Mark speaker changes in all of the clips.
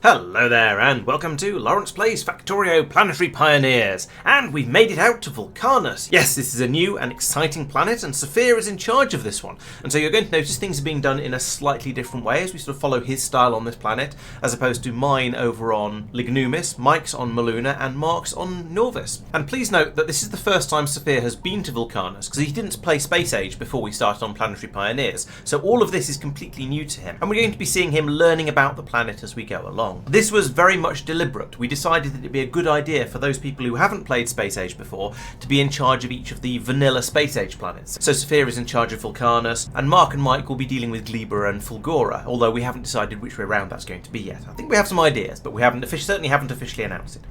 Speaker 1: Hello there, and welcome to Laurence Plays Factorio Planetary Pioneers, and we've made it out to Vulcanus. Yes, this is a new and exciting planet, and Safir is in charge of this one, and so you're going to notice things are being done in a slightly different way as we sort of follow his style on this planet, as opposed to mine over on Lignumis, Mike's on Maluna, and Mark's on Norvis. And please note that this is the first time Safir has been to Vulcanus, because he didn't play Space Age before we started on Planetary Pioneers, so all of this is completely new to him, and we're going to be seeing him learning about the planet as we go along. This was very much deliberate. We decided that it'd be a good idea for those people who haven't played Space Age before to be in charge of each of the vanilla Space Age planets. So Safir is in charge of Vulcanus, and Mark and Mike will be dealing with Gleba and Fulgora, although we haven't decided which way around that's going to be yet. I think we have some ideas, but we certainly haven't officially announced it.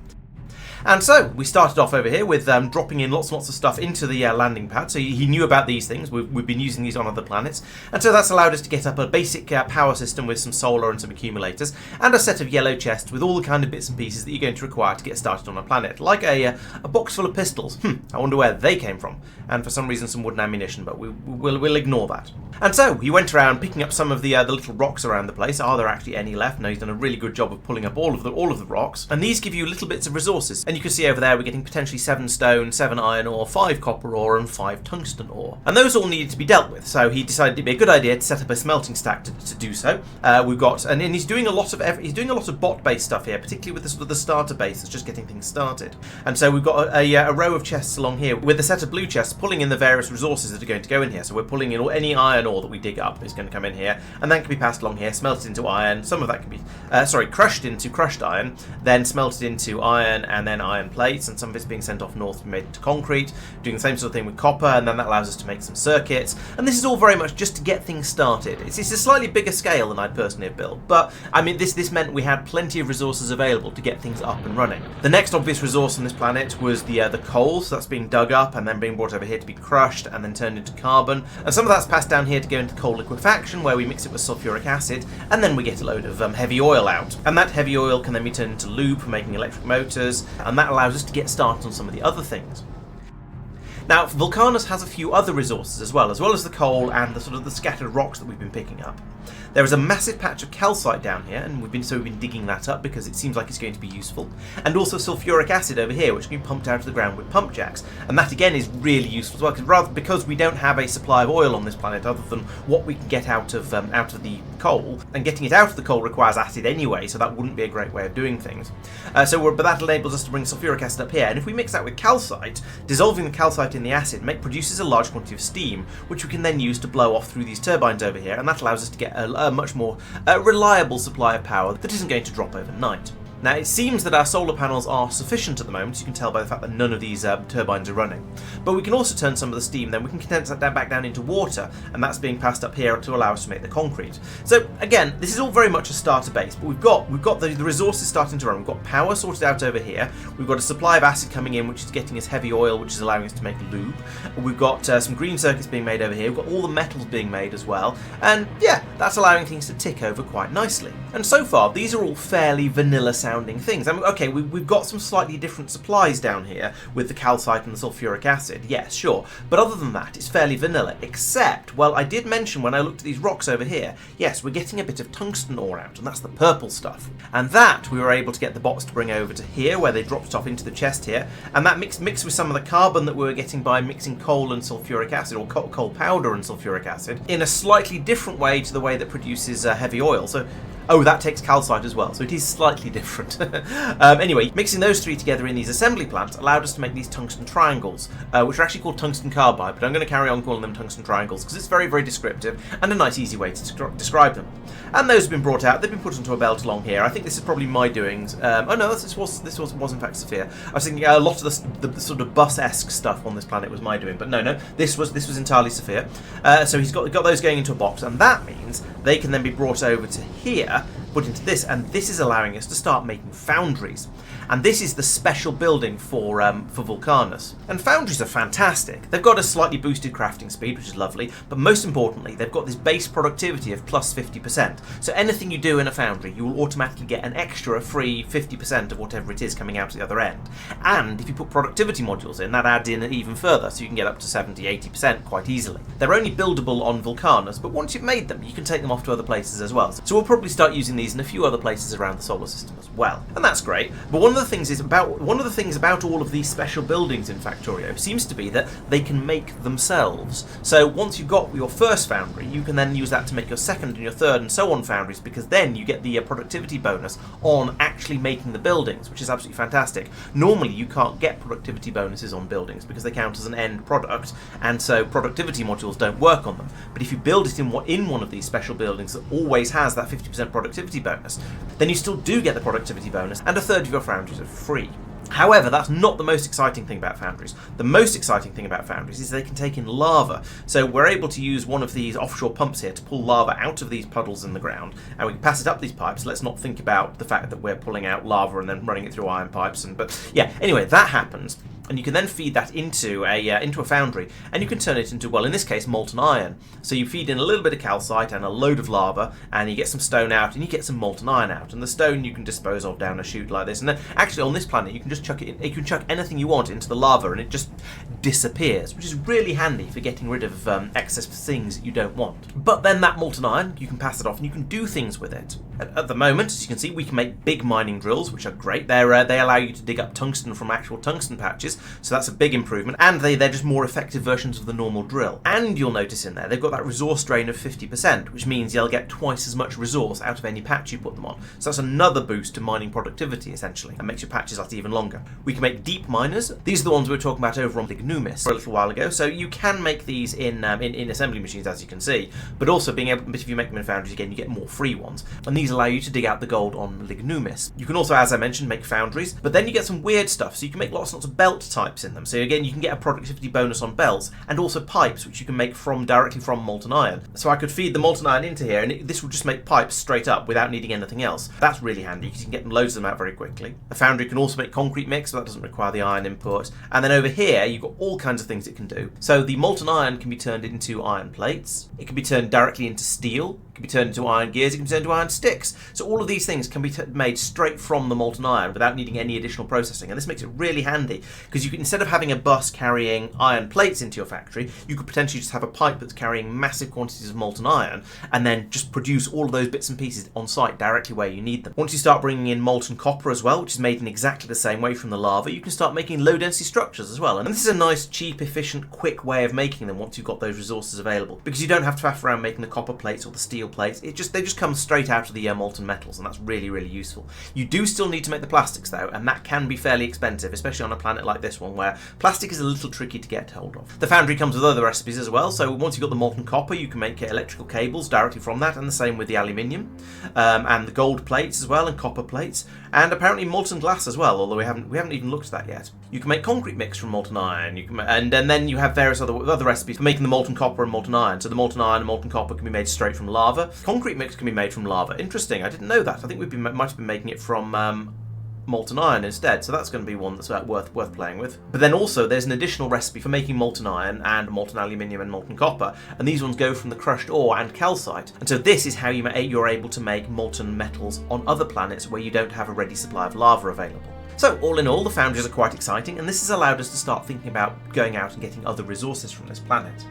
Speaker 1: And so, we started off over here with dropping in lots and lots of stuff into the landing pad, so he knew about these things. We've been using these on other planets, and so that's allowed us to get up a basic power system with some solar and some accumulators, and a set of yellow chests with all the kind of bits and pieces that you're going to require to get started on a planet, like a box full of pistols. I wonder where they came from, and for some reason some wooden ammunition, but we'll ignore that. And so, he went around picking up some of the little rocks around the place. Are there actually any left? No, he's done a really good job of pulling up all of the rocks, and these give you little bits of resources. And you can see over there we're getting potentially 7 stone, 7 iron ore, 5 copper ore, and 5 tungsten ore. And those all needed to be dealt with, so he decided it'd be a good idea to set up a smelting stack to do so. We've got, and he's doing a lot of bot-based stuff here, particularly with the sort of the starter base that's just getting things started. And so we've got a row of chests along here with a set of blue chests pulling in the various resources that are going to go in here. So we're pulling in any iron ore that we dig up is going to come in here, and then can be passed along here, smelted into iron. Some of that can be, crushed into crushed iron, then smelted into iron, and then iron plates, and some of it's being sent off north to be made into concrete, doing the same sort of thing with copper, and then that allows us to make some circuits. And this is all very much just to get things started. It's a slightly bigger scale than I'd personally have built, but I mean this meant we had plenty of resources available to get things up and running. The next obvious resource on this planet was the coal, so that's being dug up and then being brought over here to be crushed and then turned into carbon, and some of that's passed down here to go into coal liquefaction, where we mix it with sulfuric acid, and then we get a load of heavy oil out, and that heavy oil can then be turned into lube for making electric motors, and that allows us to get started on some of the other things. Now, Vulcanus has a few other resources as well as the coal and the sort of the scattered rocks that we've been picking up. There is a massive patch of calcite down here, and we've been digging that up because it seems like it's going to be useful. And also sulfuric acid over here, which can be pumped out of the ground with pump jacks. And that again is really useful as well, because we don't have a supply of oil on this planet other than what we can get out of the coal. And getting it out of the coal requires acid anyway, so that wouldn't be a great way of doing things. But that enables us to bring sulfuric acid up here. And if we mix that with calcite, dissolving the calcite in the acid produces a large quantity of steam, which we can then use to blow off through these turbines over here, and that allows us to get a much more reliable supply of power that isn't going to drop overnight. Now, it seems that our solar panels are sufficient at the moment, as you can tell by the fact that none of these turbines are running. But we can also turn some of the steam, then we can condense that back down into water, and that's being passed up here to allow us to make the concrete. So, again, this is all very much a starter base, but we've got the resources starting to run. We've got power sorted out over here. We've got a supply of acid coming in, which is getting us heavy oil, which is allowing us to make lube. We've got some green circuits being made over here. We've got all the metals being made as well. And, yeah, that's allowing things to tick over quite nicely. And so far, these are all fairly vanilla sounding things. I mean, okay, we've got some slightly different supplies down here with the calcite and the sulfuric acid, yes, sure, but other than that, it's fairly vanilla, except, well, I did mention when I looked at these rocks over here, yes, we're getting a bit of tungsten ore out, and that's the purple stuff, and that we were able to get the bots to bring over to here, where they dropped it off into the chest here, and that mixed with some of the carbon that we were getting by mixing coal and sulfuric acid, or coal powder and sulfuric acid, in a slightly different way to the way that produces heavy oil. So, oh, that takes calcite as well, so it is slightly different. Anyway, mixing those three together in these assembly plants allowed us to make these tungsten triangles, which are actually called tungsten carbide, but I'm going to carry on calling them tungsten triangles because it's very, very descriptive and a nice, easy way to describe them. And those have been brought out. They've been put onto a belt along here. I think this is probably my doings. Oh no, this was in fact Safir. I was thinking a lot of the sort of bus-esque stuff on this planet was my doing, but no, this was entirely Safir. So he's got those going into a box, and that means they can then be brought over to here, put into this, and this is allowing us to start making foundries. And this is the special building for Vulcanus. And foundries are fantastic. They've got a slightly boosted crafting speed, which is lovely, but most importantly, they've got this base productivity of plus 50%. So anything you do in a foundry, you will automatically get an extra free 50% of whatever it is coming out at the other end. And if you put productivity modules in, that adds in even further, so you can get up to 70-80% quite easily. They're only buildable on Vulcanus, but once you've made them, you can take them off to other places as well. So we'll probably start using these colonies and a few other places around the solar system as well. And that's great. But one of the things about all of these special buildings in Factorio seems to be that they can make themselves. So once you've got your first foundry, you can then use that to make your second and your third and so on foundries, because then you get the productivity bonus on actually making the buildings, which is absolutely fantastic. Normally you can't get productivity bonuses on buildings because they count as an end product, and so productivity modules don't work on them. But if you build it in one of these special buildings that always has that 50% productivity bonus, then you still do get the productivity bonus, and a third of your foundries are free. However, that's not the most exciting thing about foundries. The most exciting thing about foundries is they can take in lava. So we're able to use one of these offshore pumps here to pull lava out of these puddles in the ground, and we can pass it up these pipes. Let's not think about the fact that we're pulling out lava and then running it through iron pipes. But yeah, anyway, that happens. And you can then feed that into a foundry, and you can turn it into, well, in this case, molten iron. So you feed in a little bit of calcite and a load of lava, and you get some stone out, and you get some molten iron out. And the stone you can dispose of down a chute like this. And then, actually, on this planet, you can just chuck it in. You can chuck anything you want into the lava, and it just disappears, which is really handy for getting rid of excess things that you don't want. But then that molten iron, you can pass it off, and you can do things with it. At the moment, as you can see, we can make big mining drills, which are great. They allow you to dig up tungsten from actual tungsten patches. So that's a big improvement, and they're just more effective versions of the normal drill. And you'll notice in there they've got that resource drain of 50%, which means you'll get twice as much resource out of any patch you put them on. So that's another boost to mining productivity, essentially, and makes your patches last even longer. We can make deep miners. These are the ones we were talking about over on Lignumis a little while ago. So you can make these in assembly machines, as you can see, but also if you make them in foundries again, you get more free ones, and these allow you to dig out the gold on Lignumis. You can also, as I mentioned, make foundries, but then you get some weird stuff. So you can make lots and lots of belt types in them. So again, you can get a productivity bonus on belts, and also pipes, which you can make directly from molten iron. So I could feed the molten iron into here, and this will just make pipes straight up without needing anything else. That's really handy because you can get loads of them out very quickly. A foundry can also make concrete mix, but that doesn't require the iron input. And then over here, you've got all kinds of things it can do. So the molten iron can be turned into iron plates. It can be turned directly into steel. It can be turned into iron gears. It can be turned into iron sticks. So all of these things can be made straight from the molten iron without needing any additional processing. And this makes it really handy because you can, instead of having a bus carrying iron plates into your factory, you could potentially just have a pipe that's carrying massive quantities of molten iron, and then just produce all of those bits and pieces on site directly where you need them. Once you start bringing in molten copper as well, which is made in exactly the same way from the lava, you can start making low density structures as well. And this is a nice, cheap, efficient, quick way of making them once you've got those resources available, because you don't have to faff around making the copper plates or the steel plates. They just come straight out of the molten metals, and that's really, really useful. You do still need to make the plastics though, and that can be fairly expensive, especially on a planet like this one where plastic is a little tricky to get hold of. The foundry comes with other recipes as well, so once you've got the molten copper, you can make electrical cables directly from that, and the same with the aluminium, and the gold plates as well, and copper plates, and apparently molten glass as well, although we haven't even looked at that yet. You can make concrete mix from molten iron, and then you have various other recipes for making the molten copper and molten iron. So the molten iron and molten copper can be made straight from lava. Concrete mix can be made from lava. Interesting, I didn't know that. I think might have been making it from molten iron instead, so that's going to be one that's worth playing with. But then also there's an additional recipe for making molten iron and molten aluminium and molten copper, and these ones go from the crushed ore and calcite. And so this is how you're able to make molten metals on other planets where you don't have a ready supply of lava available. So all in all, the foundries are quite exciting, and this has allowed us to start thinking about going out and getting other resources from this planet.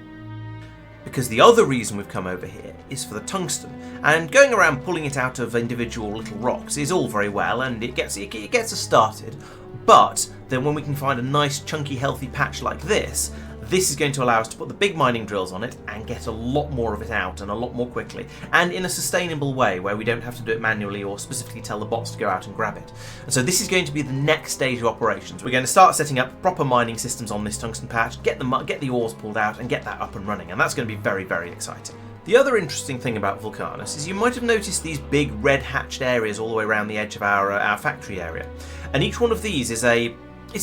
Speaker 1: Because the other reason we've come over here is for the tungsten, and going around pulling it out of individual little rocks is all very well, and it gets us started, but then when we can find a nice chunky healthy patch like this is going to allow us to put the big mining drills on it and get a lot more of it out, and a lot more quickly, and in a sustainable way where we don't have to do it manually or specifically tell the bots to go out and grab it. And so this is going to be the next stage of operations. We're going to start setting up proper mining systems on this tungsten patch, get the ores pulled out and get that up and running, and that's going to be very, very exciting. The other interesting thing about Vulcanus is you might have noticed these big red hatched areas all the way around the edge of our factory area, and each one of these is a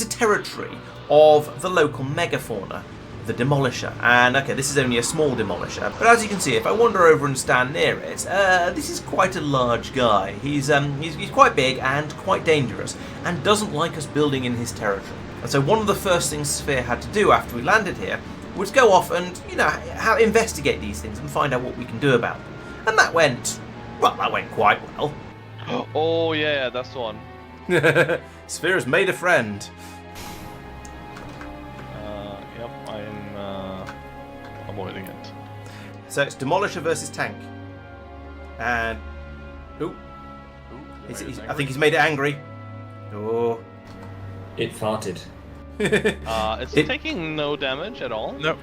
Speaker 1: territory of the local megafauna, the Demolisher. And okay, this is only a small Demolisher, but as you can see, if I wander over and stand near it, this is quite a large guy. He's quite big and quite dangerous, and doesn't like us building in his territory. And so one of the first things Safir had to do after we landed here was go off and, investigate these things and find out what we can do about them. And that went quite well.
Speaker 2: Oh yeah, that's the one.
Speaker 1: Safir has made a friend.
Speaker 2: Yep, I'm avoiding it.
Speaker 1: So it's Demolisher versus Tank. And... Ooh. I think he's made it angry. Oh.
Speaker 3: It farted.
Speaker 2: It's taking no damage at all.
Speaker 4: No.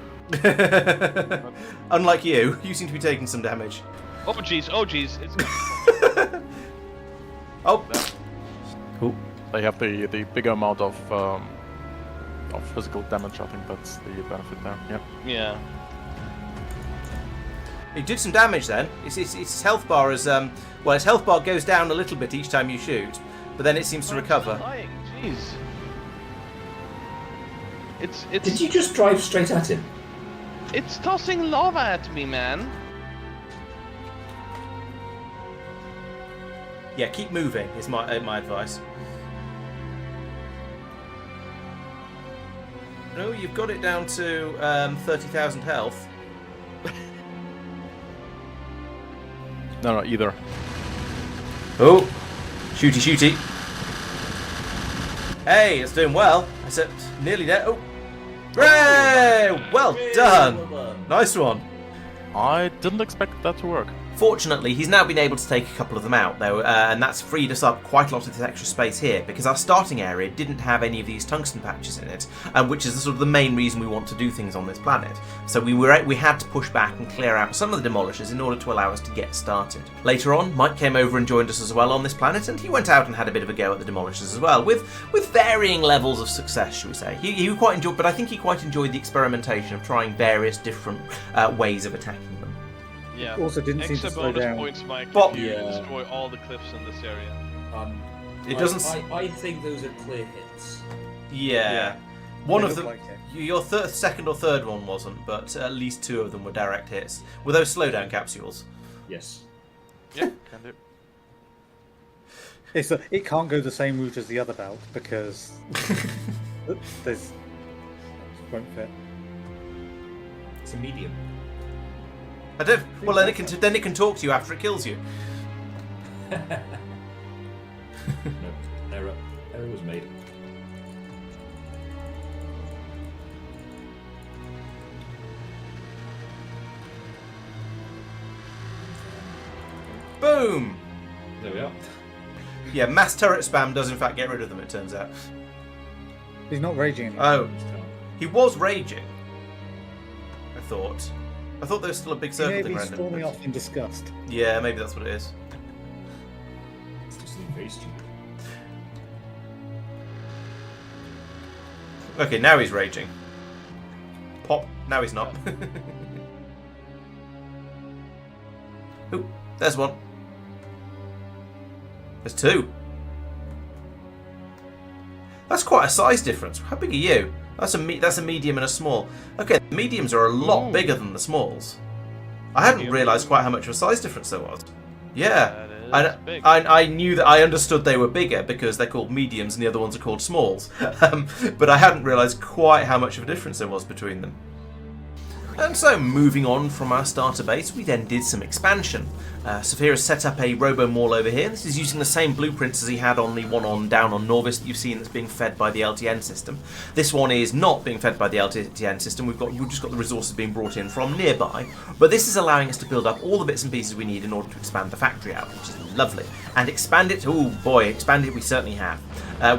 Speaker 1: Unlike you seem to be taking some damage.
Speaker 2: Oh jeez, oh jeez. It's
Speaker 1: Oh.
Speaker 4: Cool. They have the bigger amount of physical damage. I think that's the benefit there. Yeah.
Speaker 2: yeah.
Speaker 1: He did some damage then. Its health bar is well, its health bar goes down a little bit each time you shoot, but then it seems to recover.
Speaker 2: Dying. Jeez. It's
Speaker 3: Did you just drive straight at him?
Speaker 2: It's tossing lava at me, man.
Speaker 1: Yeah, keep moving is my advice. No, you've got it down to 30,000 health.
Speaker 4: No, either.
Speaker 1: Oh, shooty. Hey, it's doing well. Except nearly there. Oh, hooray! Well done. Nice one.
Speaker 4: I didn't expect that to work.
Speaker 1: Fortunately, he's now been able to take a couple of them out, though, and that's freed us up quite a lot of this extra space here, because our starting area didn't have any of these tungsten patches in it, which is sort of the main reason we want to do things on this planet. So we had to push back and clear out some of the demolishers in order to allow us to get started. Later on, Mike came over and joined us as well on this planet, and he went out and had a bit of a go at the demolishers as well, with varying levels of success, shall we say. He quite enjoyed, but I think he quite enjoyed the experimentation of trying various different ways of attacking them.
Speaker 2: Yeah.
Speaker 5: Also didn't seem
Speaker 2: Extra
Speaker 5: to slow
Speaker 2: bonus
Speaker 5: down.
Speaker 2: points, Mike,
Speaker 1: But-
Speaker 2: if you
Speaker 3: Yeah.
Speaker 2: destroy all the cliffs in this area.
Speaker 1: It doesn't.
Speaker 3: I think those are clear hits.
Speaker 1: Yeah. One
Speaker 5: They
Speaker 1: of
Speaker 5: look
Speaker 1: them.
Speaker 5: like it.
Speaker 1: Your second or third one wasn't, but at least two of them were direct hits. Were those slowdown capsules?
Speaker 3: Yes.
Speaker 4: Yeah, can do.
Speaker 5: It can't go the same route as the other belt because there's won't fit.
Speaker 3: It's a medium.
Speaker 1: I don't. Well, then it can talk to you after it kills you.
Speaker 3: No, error. Error was made.
Speaker 1: Boom.
Speaker 3: There we are.
Speaker 1: Yeah, mass turret spam does in fact get rid of them. It turns out.
Speaker 5: He's not raging anymore.
Speaker 1: Oh, he was raging. I thought there was still a big
Speaker 5: He
Speaker 1: circle
Speaker 5: may
Speaker 1: thing
Speaker 5: be
Speaker 1: around him.
Speaker 5: storming off in disgust.
Speaker 1: Yeah, maybe that's what it is.
Speaker 3: It's just very stupid.
Speaker 1: Okay, now he's raging. Pop. Now he's not. Ooh, there's one. There's two. That's quite a size difference. How big are you? That's a medium and a small. Okay, the mediums are a lot
Speaker 2: Ooh.
Speaker 1: bigger than the smalls. I hadn't realised quite how much of a size difference there was. Yeah.
Speaker 2: That is big.
Speaker 1: I knew that. I understood they were bigger because they're called mediums and the other ones are called smalls. But I hadn't realised quite how much of a difference there was between them. And so, moving on from our starter base, we then did some expansion. Safir has set up a robo-mall over here. This is using the same blueprints as he had on the one down on Norvis that you've seen that's being fed by the LTN system. This one is not being fed by the LTN system. We've just got the resources being brought in from nearby. But this is allowing us to build up all the bits and pieces we need in order to expand the factory out, which is lovely. And expand it, oh boy, expand it we certainly have.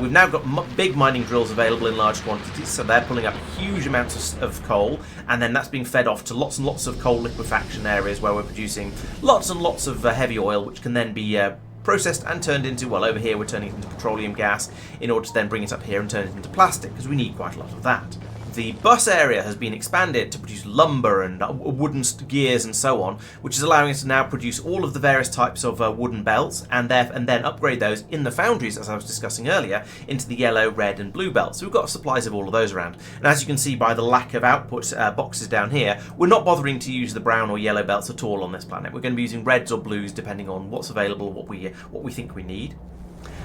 Speaker 1: We've now got big mining drills available in large quantities, so they're pulling up huge amounts of coal, and then that's being fed off to lots and lots of coal liquefaction areas where we're producing lots and lots of heavy oil, which can then be processed and turned into, well, over here we're turning it into petroleum gas in order to then bring it up here and turn it into plastic, because we need quite a lot of that. The bus area has been expanded to produce lumber and wooden gears and so on, which is allowing us to now produce all of the various types of wooden belts and then upgrade those in the foundries, as I was discussing earlier, into the yellow, red and blue belts. So we've got supplies of all of those around. And as you can see by the lack of output boxes down here, we're not bothering to use the brown or yellow belts at all on this planet. We're going to be using reds or blues depending on what's available, what we think we need.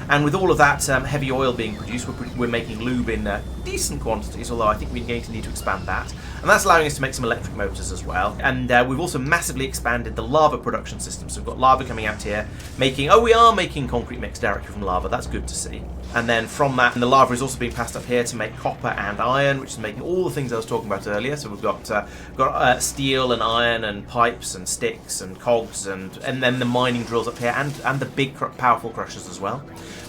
Speaker 1: And with all of that heavy oil being produced, we're making lube in decent quantities, although I think we're going to need to expand that. And that's allowing us to make some electric motors as well. And we've also massively expanded the lava production system. So we've got lava coming out here, we are making concrete mix directly from lava. That's good to see. And then from that, the lava is also being passed up here to make copper and iron, which is making all the things I was talking about earlier. So we've got steel and iron and pipes and sticks and cogs and then the mining drills up here and the big powerful crushers as well,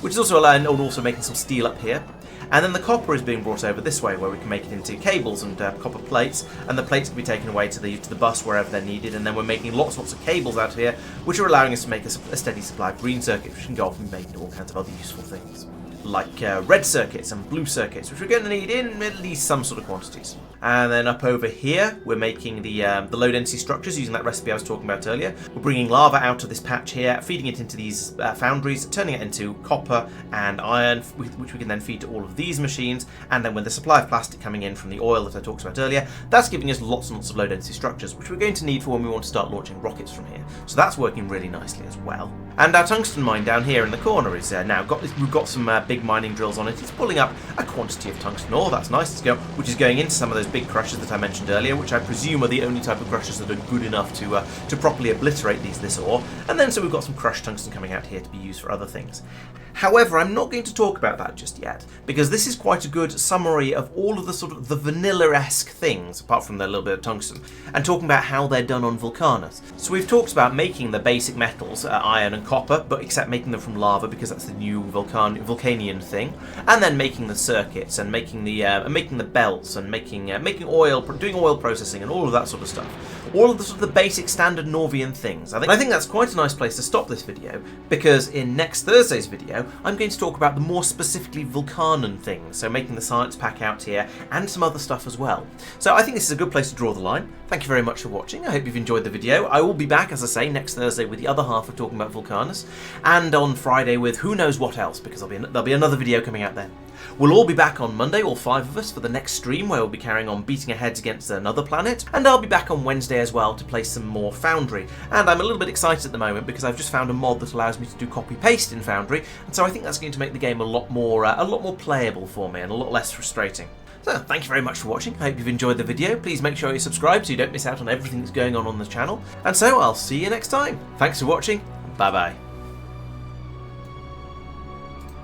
Speaker 1: which is also allowing and also making some steel up here. And then the copper is being brought over this way, where we can make it into cables and copper plates, and the plates can be taken away to the bus wherever they're needed. And then we're making lots of cables out here, which are allowing us to make a steady supply of green circuits, which can go off and be made into all kinds of other useful things, like red circuits and blue circuits, which we're going to need in at least some sort of quantities. And then up over here, we're making the low density structures using that recipe I was talking about earlier. We're bringing lava out of this patch here, feeding it into these foundries, turning it into copper and iron, which we can then feed to all of these machines. And then with the supply of plastic coming in from the oil that I talked about earlier, that's giving us lots and lots of low density structures, which we're going to need for when we want to start launching rockets from here. So that's working really nicely as well. And our tungsten mine down here in the corner is now we've got some big mining drills on it. It's pulling up a quantity of tungsten ore. That's nice, which is going into some of those big crushers that I mentioned earlier, which I presume are the only type of crushers that are good enough to properly obliterate this ore. And then so we've got some crushed tungsten coming out here to be used for other things. However, I'm not going to talk about that just yet, because this is quite a good summary of all of the sort of the vanilla-esque things, apart from the little bit of tungsten, and talking about how they're done on Vulcanus. So we've talked about making the basic metals, iron and copper, but except making them from lava because that's the new Vulcanian thing, and then making the circuits and making the belts and making oil, doing oil processing and all of that sort of stuff. All of the sort of the basic standard Norvian things. I think that's quite a nice place to stop this video, because in next Thursday's video, I'm going to talk about the more specifically Vulcanan things, so making the science pack out here and some other stuff as well. So I think this is a good place to draw the line. Thank you very much for watching. I hope you've enjoyed the video. I will be back, as I say, next Thursday with the other half of talking about Vulcanus, and on Friday with who knows what else, because there'll be another video coming out then. We'll all be back on Monday, all 5 of us, for the next stream where we'll be carrying on beating our heads against another planet, and I'll be back on Wednesday as well to play some more Foundry. And I'm a little bit excited at the moment because I've just found a mod that allows me to do copy-paste in Foundry, and so I think that's going to make the game a lot more playable for me and a lot less frustrating. So, thank you very much for watching. I hope you've enjoyed the video. Please make sure you subscribe so you don't miss out on everything that's going on the channel. And so, I'll see you next time. Thanks for watching. Bye-bye.